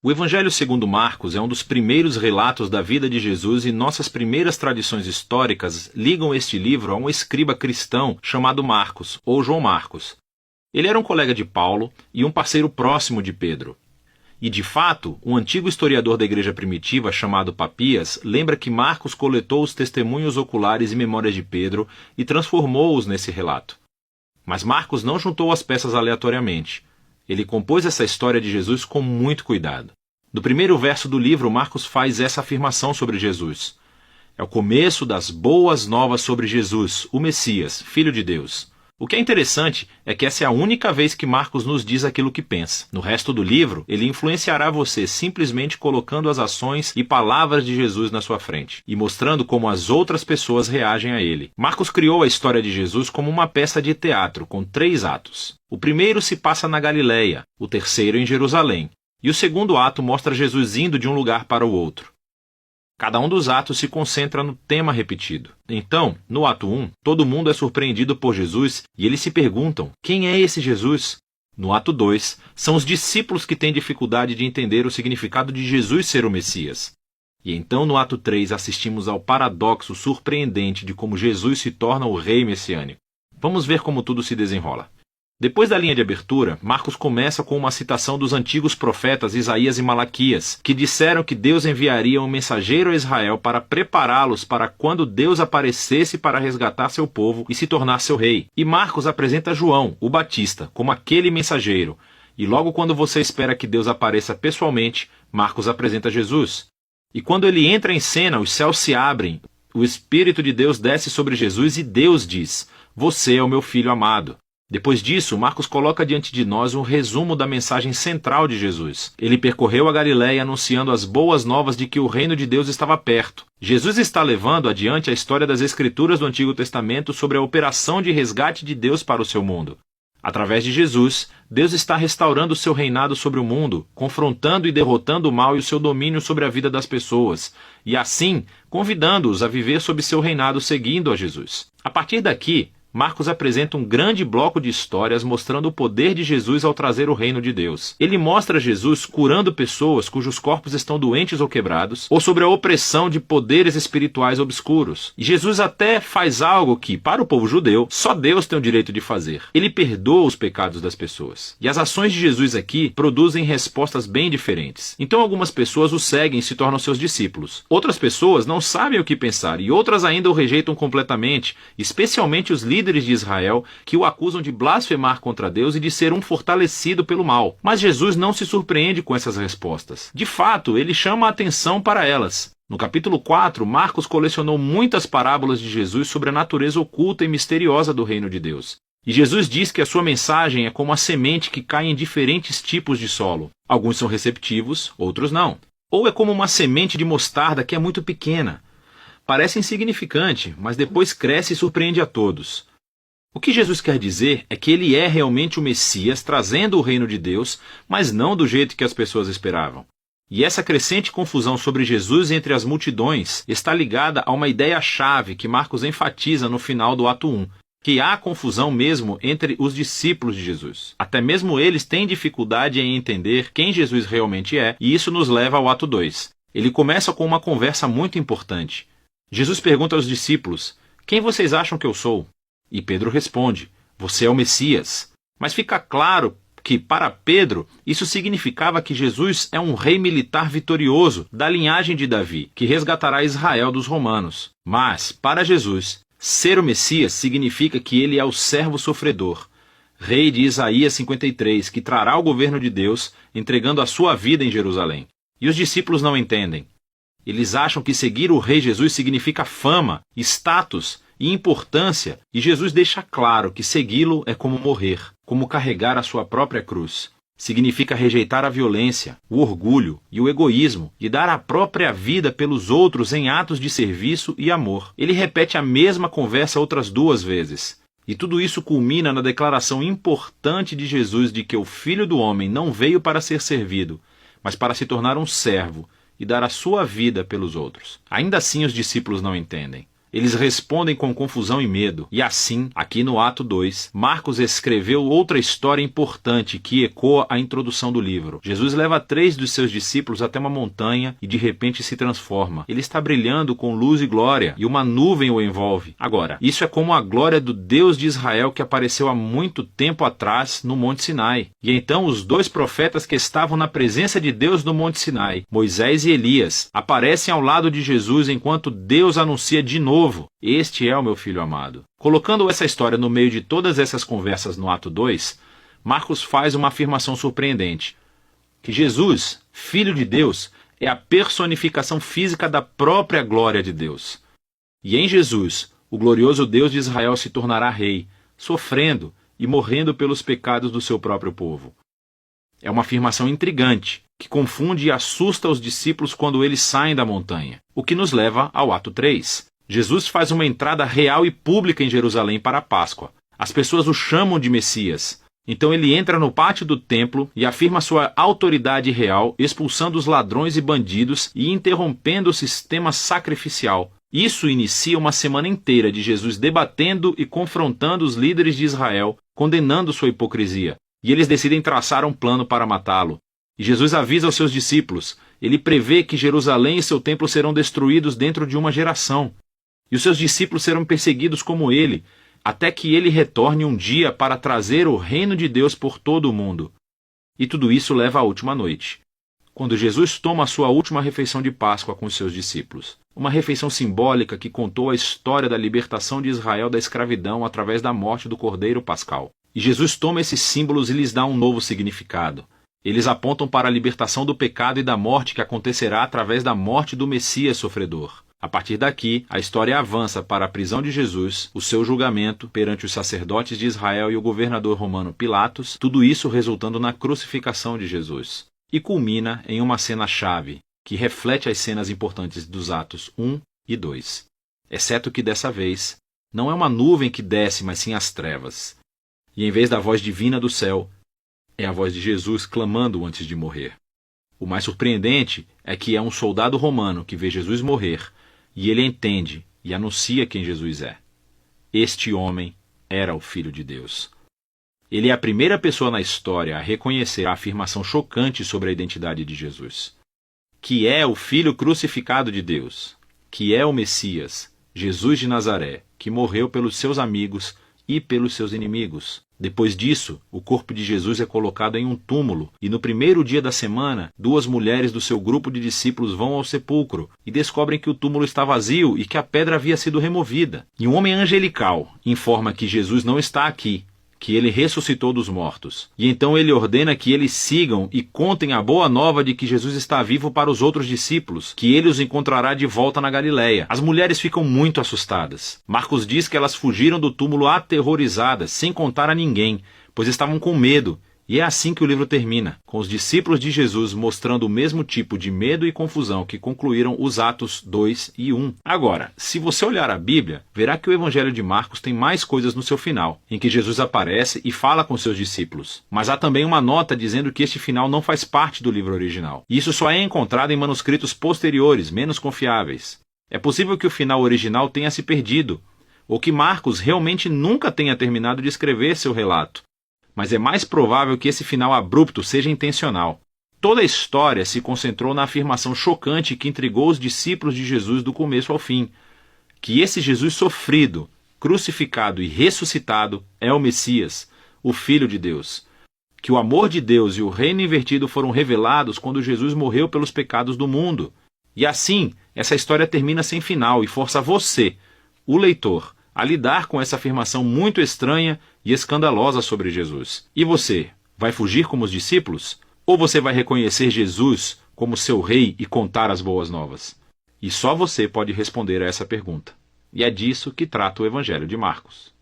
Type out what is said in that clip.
O Evangelho segundo Marcos é um dos primeiros relatos da vida de Jesus e nossas primeiras tradições históricas ligam este livro a um escriba cristão chamado Marcos, ou João Marcos. Ele era um colega de Paulo e um parceiro próximo de Pedro. E, de fato, um antigo historiador da igreja primitiva chamado Papias lembra que Marcos coletou os testemunhos oculares e memórias de Pedro e transformou-os nesse relato. Mas Marcos não juntou as peças aleatoriamente. Ele compôs essa história de Jesus com muito cuidado. No primeiro verso do livro, Marcos faz essa afirmação sobre Jesus. É o começo das boas novas sobre Jesus, o Messias, Filho de Deus. O que é interessante é que essa é a única vez que Marcos nos diz aquilo que pensa. No resto do livro, ele influenciará você simplesmente colocando as ações e palavras de Jesus na sua frente e mostrando como as outras pessoas reagem a ele. Marcos criou a história de Jesus como uma peça de teatro com 3 atos. O primeiro se passa na Galileia, o terceiro em Jerusalém, e o segundo ato mostra Jesus indo de um lugar para o outro. Cada um dos atos se concentra no tema repetido. Então, no ato 1, todo mundo é surpreendido por Jesus e eles se perguntam: quem é esse Jesus? No ato 2, são os discípulos que têm dificuldade de entender o significado de Jesus ser o Messias. E então, no ato 3, assistimos ao paradoxo surpreendente de como Jesus se torna o rei messiânico. Vamos ver como tudo se desenrola. Depois da linha de abertura, Marcos começa com uma citação dos antigos profetas Isaías e Malaquias, que disseram que Deus enviaria um mensageiro a Israel para prepará-los para quando Deus aparecesse para resgatar seu povo e se tornar seu rei. E Marcos apresenta João, o Batista, como aquele mensageiro. E logo quando você espera que Deus apareça pessoalmente, Marcos apresenta Jesus. E quando ele entra em cena, os céus se abrem, o Espírito de Deus desce sobre Jesus e Deus diz: "Você é o meu filho amado." Depois disso, Marcos coloca diante de nós um resumo da mensagem central de Jesus. Ele percorreu a Galileia anunciando as boas novas de que o reino de Deus estava perto. Jesus está levando adiante a história das Escrituras do Antigo Testamento sobre a operação de resgate de Deus para o seu mundo. Através de Jesus, Deus está restaurando o seu reinado sobre o mundo, confrontando e derrotando o mal e o seu domínio sobre a vida das pessoas, e assim, convidando-os a viver sob seu reinado seguindo a Jesus. A partir daqui, Marcos apresenta um grande bloco de histórias mostrando o poder de Jesus ao trazer o reino de Deus. Ele mostra Jesus curando pessoas cujos corpos estão doentes ou quebrados, ou sobre a opressão de poderes espirituais obscuros. E Jesus até faz algo que, para o povo judeu, só Deus tem o direito de fazer. Ele perdoa os pecados das pessoas. E as ações de Jesus aqui produzem respostas bem diferentes. Então algumas pessoas o seguem e se tornam seus discípulos. Outras pessoas não sabem o que pensar e outras ainda o rejeitam completamente, especialmente os líderes de Israel, que o acusam de blasfemar contra Deus e de ser um fortalecido pelo mal. Mas Jesus não se surpreende com essas respostas. De fato, ele chama a atenção para elas. No capítulo 4, Marcos colecionou muitas parábolas de Jesus sobre a natureza oculta e misteriosa do reino de Deus. E Jesus diz que a sua mensagem é como a semente que cai em diferentes tipos de solo. Alguns são receptivos, outros não. Ou é como uma semente de mostarda que é muito pequena. Parece insignificante, mas depois cresce e surpreende a todos. O que Jesus quer dizer é que ele é realmente o Messias trazendo o reino de Deus, mas não do jeito que as pessoas esperavam. E essa crescente confusão sobre Jesus entre as multidões está ligada a uma ideia-chave que Marcos enfatiza no final do ato 1, que há confusão mesmo entre os discípulos de Jesus. Até mesmo eles têm dificuldade em entender quem Jesus realmente é, e isso nos leva ao ato 2. Ele começa com uma conversa muito importante. Jesus pergunta aos discípulos: "Quem vocês acham que eu sou?" E Pedro responde: "Você é o Messias." Mas fica claro que, para Pedro, isso significava que Jesus é um rei militar vitorioso da linhagem de Davi, que resgatará Israel dos romanos. Mas, para Jesus, ser o Messias significa que ele é o servo sofredor, rei de Isaías 53, que trará o governo de Deus, entregando a sua vida em Jerusalém. E os discípulos não entendem. Eles acham que seguir o rei Jesus significa fama, status e importância, e Jesus deixa claro que segui-lo é como morrer, como carregar a sua própria cruz. Significa rejeitar a violência, o orgulho e o egoísmo e dar a própria vida pelos outros em atos de serviço e amor. Ele repete a mesma conversa outras 2 vezes. E tudo isso culmina na declaração importante de Jesus de que o Filho do Homem não veio para ser servido, mas para se tornar um servo e dar a sua vida pelos outros. Ainda assim os discípulos não entendem. Eles respondem com confusão e medo. E assim, aqui no ato 2, Marcos escreveu outra história importante que ecoa a introdução do livro. Jesus leva 3 dos seus discípulos até uma montanha e de repente se transforma. Ele está brilhando com luz e glória e uma nuvem o envolve. Agora, isso é como a glória do Deus de Israel que apareceu há muito tempo atrás no Monte Sinai. E então os 2 profetas que estavam na presença de Deus no Monte Sinai, Moisés e Elias, aparecem ao lado de Jesus enquanto Deus anuncia de novo: "Este é o meu filho amado." Colocando essa história no meio de todas essas conversas no ato 2, Marcos faz uma afirmação surpreendente: que Jesus, Filho de Deus, é a personificação física da própria glória de Deus. E em Jesus, o glorioso Deus de Israel se tornará rei, sofrendo e morrendo pelos pecados do seu próprio povo. É uma afirmação intrigante, que confunde e assusta os discípulos quando eles saem da montanha, o que nos leva ao ato 3. Jesus faz uma entrada real e pública em Jerusalém para a Páscoa. As pessoas o chamam de Messias. Então ele entra no pátio do templo e afirma sua autoridade real, expulsando os ladrões e bandidos e interrompendo o sistema sacrificial. Isso inicia uma semana inteira de Jesus debatendo e confrontando os líderes de Israel, condenando sua hipocrisia. E eles decidem traçar um plano para matá-lo. E Jesus avisa aos seus discípulos. Ele prevê que Jerusalém e seu templo serão destruídos dentro de uma geração. E os seus discípulos serão perseguidos como ele, até que ele retorne um dia para trazer o reino de Deus por todo o mundo. E tudo isso leva à última noite, quando Jesus toma a sua última refeição de Páscoa com os seus discípulos. Uma refeição simbólica que contou a história da libertação de Israel da escravidão através da morte do Cordeiro Pascal. E Jesus toma esses símbolos e lhes dá um novo significado. Eles apontam para a libertação do pecado e da morte que acontecerá através da morte do Messias sofredor. A partir daqui, a história avança para a prisão de Jesus, o seu julgamento perante os sacerdotes de Israel e o governador romano Pilatos, tudo isso resultando na crucificação de Jesus. E culmina em uma cena-chave, que reflete as cenas importantes dos atos 1 e 2. Exceto que dessa vez, não é uma nuvem que desce, mas sim as trevas. E em vez da voz divina do céu, é a voz de Jesus clamando antes de morrer. O mais surpreendente é que é um soldado romano que vê Jesus morrer, e ele entende e anuncia quem Jesus é. Este homem era o Filho de Deus. Ele é a primeira pessoa na história a reconhecer a afirmação chocante sobre a identidade de Jesus. Que é o Filho crucificado de Deus. Que é o Messias, Jesus de Nazaré, que morreu pelos seus amigos e pelos seus inimigos. Depois disso, o corpo de Jesus é colocado em um túmulo, e no primeiro dia da semana, 2 mulheres do seu grupo de discípulos vão ao sepulcro e descobrem que o túmulo está vazio e que a pedra havia sido removida. E um homem angelical informa que Jesus não está aqui, que ele ressuscitou dos mortos. E então ele ordena que eles sigam e contem a boa nova de que Jesus está vivo para os outros discípulos, que ele os encontrará de volta na Galileia. As mulheres ficam muito assustadas. Marcos diz que elas fugiram do túmulo aterrorizadas, sem contar a ninguém, pois estavam com medo. E é assim que o livro termina, com os discípulos de Jesus mostrando o mesmo tipo de medo e confusão que concluíram os Atos 2 e 1. Agora, se você olhar a Bíblia, verá que o Evangelho de Marcos tem mais coisas no seu final, em que Jesus aparece e fala com seus discípulos. Mas há também uma nota dizendo que este final não faz parte do livro original. E isso só é encontrado em manuscritos posteriores, menos confiáveis. É possível que o final original tenha se perdido, ou que Marcos realmente nunca tenha terminado de escrever seu relato. Mas é mais provável que esse final abrupto seja intencional. Toda a história se concentrou na afirmação chocante que intrigou os discípulos de Jesus do começo ao fim, que esse Jesus sofrido, crucificado e ressuscitado é o Messias, o Filho de Deus, que o amor de Deus e o reino invertido foram revelados quando Jesus morreu pelos pecados do mundo. E assim, essa história termina sem final e força você, o leitor, a lidar com essa afirmação muito estranha e escandalosa sobre Jesus. E você, vai fugir como os discípulos? Ou você vai reconhecer Jesus como seu rei e contar as boas novas? E só você pode responder a essa pergunta. E é disso que trata o Evangelho de Marcos.